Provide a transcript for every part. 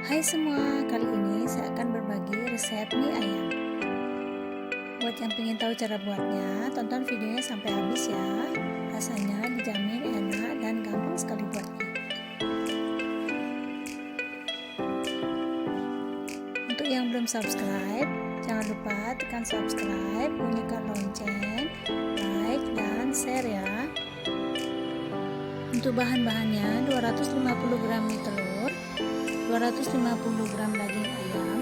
Hai semua, kali ini saya akan berbagi resep mie ayam. Buat yang ingin tahu cara buatnya, tonton videonya sampai habis ya. Rasanya dijamin enak dan gampang sekali buatnya. Untuk yang belum subscribe, jangan lupa tekan subscribe, bunyikan lonceng, like, dan share ya. Untuk bahan-bahannya 250 gram mie telur, 250 gram daging ayam,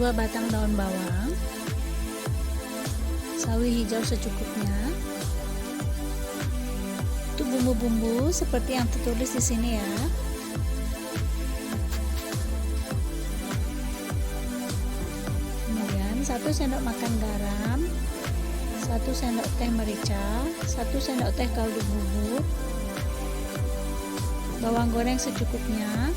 2 batang daun bawang, sawi hijau secukupnya. Untuk bumbu-bumbu seperti yang tertulis di sini ya. Kemudian 1 sendok makan garam, 1 sendok teh merica, 1 sendok teh kaldu bubuk, bawang goreng secukupnya,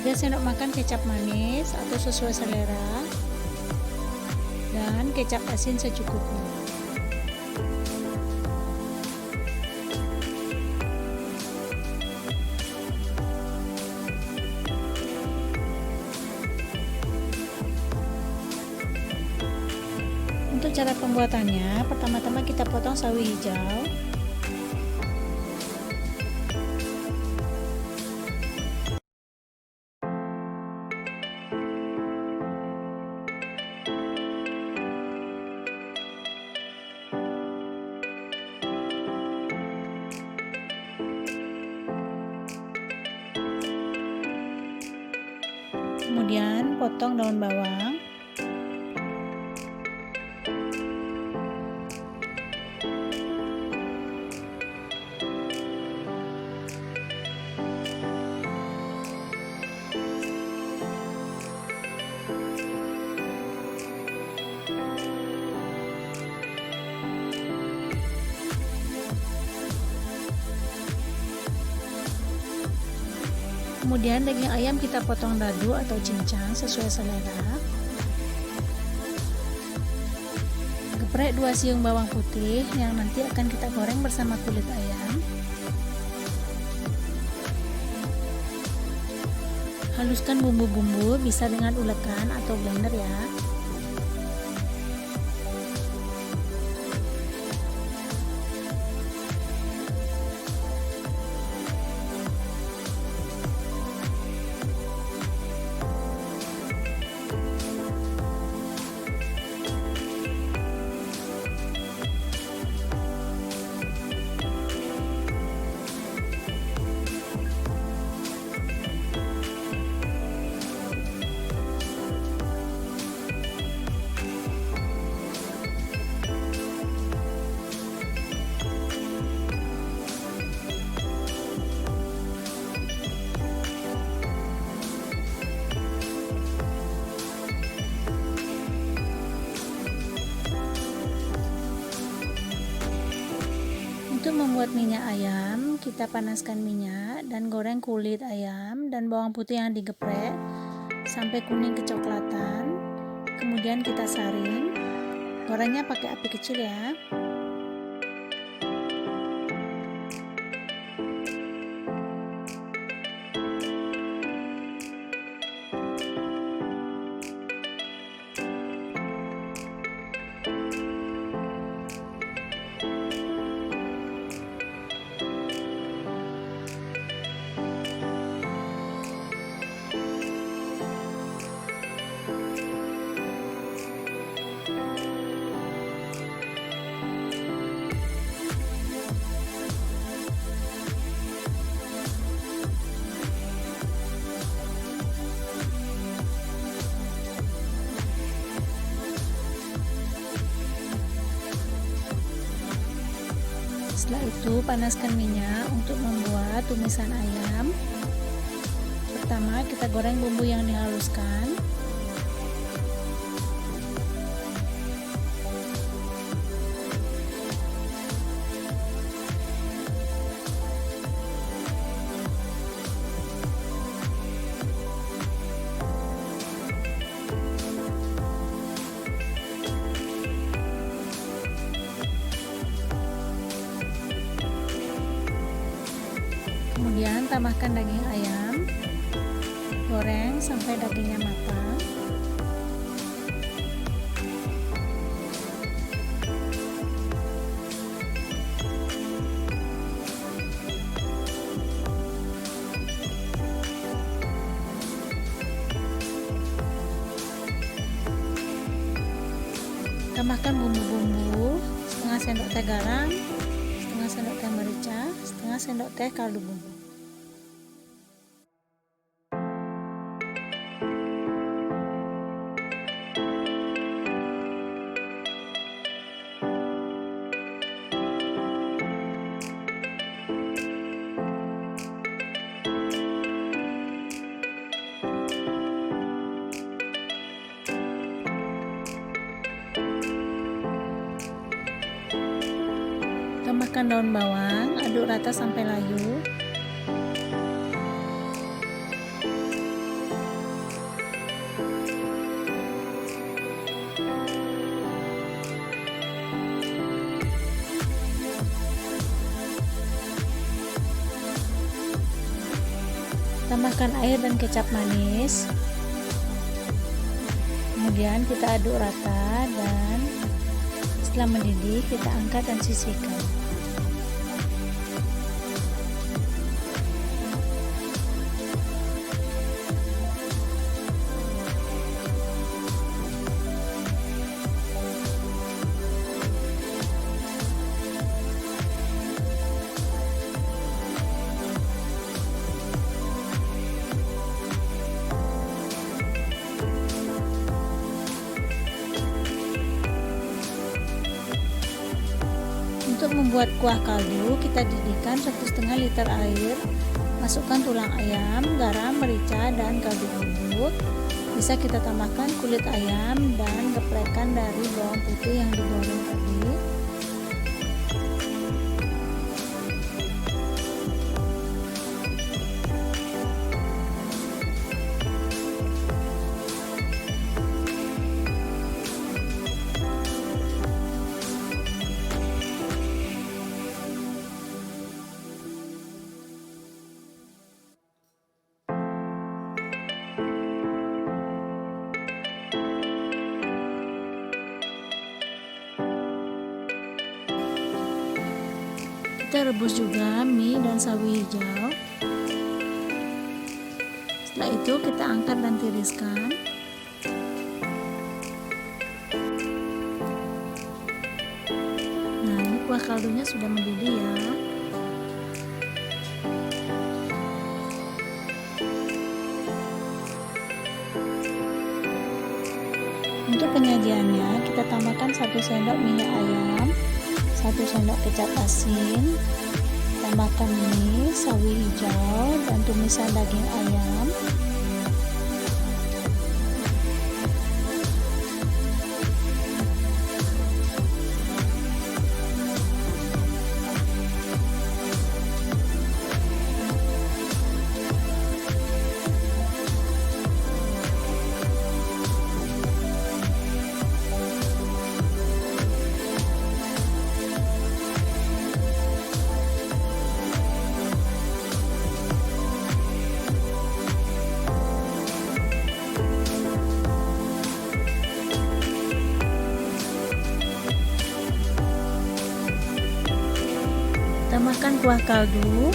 3 sendok makan kecap manis atau sesuai selera, dan kecap asin secukupnya. Untuk cara pembuatannya, pertama-tama kita potong sawi hijau. Kemudian potong daun bawang. Kemudian daging ayam kita potong dadu atau cincang sesuai selera. Geprek 2 siung bawang putih yang nanti akan kita goreng bersama kulit ayam. Haluskan bumbu-bumbu, bisa dengan ulekan atau blender ya. Untuk membuat minyak ayam, kita panaskan minyak dan goreng kulit ayam dan bawang putih yang digeprek sampai kuning kecoklatan. Kemudian kita saring. Gorengnya pakai api kecil ya. Setelah itu panaskan minyak untuk membuat tumisan ayam. Pertama kita goreng bumbu yang dihaluskan. tambahkan daging ayam, goreng sampai dagingnya matang. Tambahkan bumbu-bumbu, setengah sendok teh garam, setengah sendok teh merica, setengah sendok teh kaldu bumbu. Tambahkan daun bawang, aduk rata sampai layu. Tambahkan air dan kecap manis. Kemudian kita aduk rata dan setelah mendidih kita angkat dan sisihkan. Untuk membuat kuah kaldu, kita didihkan 1,5 liter air. Masukkan tulang ayam, garam, merica, dan kaldu bubuk. Bisa kita tambahkan kulit ayam dan geprekan dari bawang putih yang digoreng tadi. Kita rebus juga mie dan sawi hijau. Setelah itu kita angkat dan tiriskan. Nah, ini kuah kaldunya sudah mendidih ya. Untuk penyajiannya, kita tambahkan 1 sendok minyak ayam, 1 sendok kecap asin, tambahkan mie, sawi hijau, dan tumisan daging ayam. Tambahkan kuah kaldu.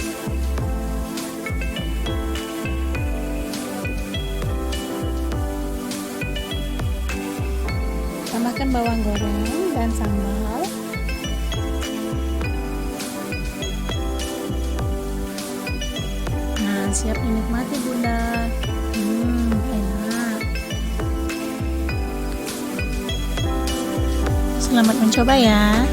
Tambahkan bawang goreng dan sambal. Nah, siap dinikmati Bunda. Enak. Selamat mencoba ya.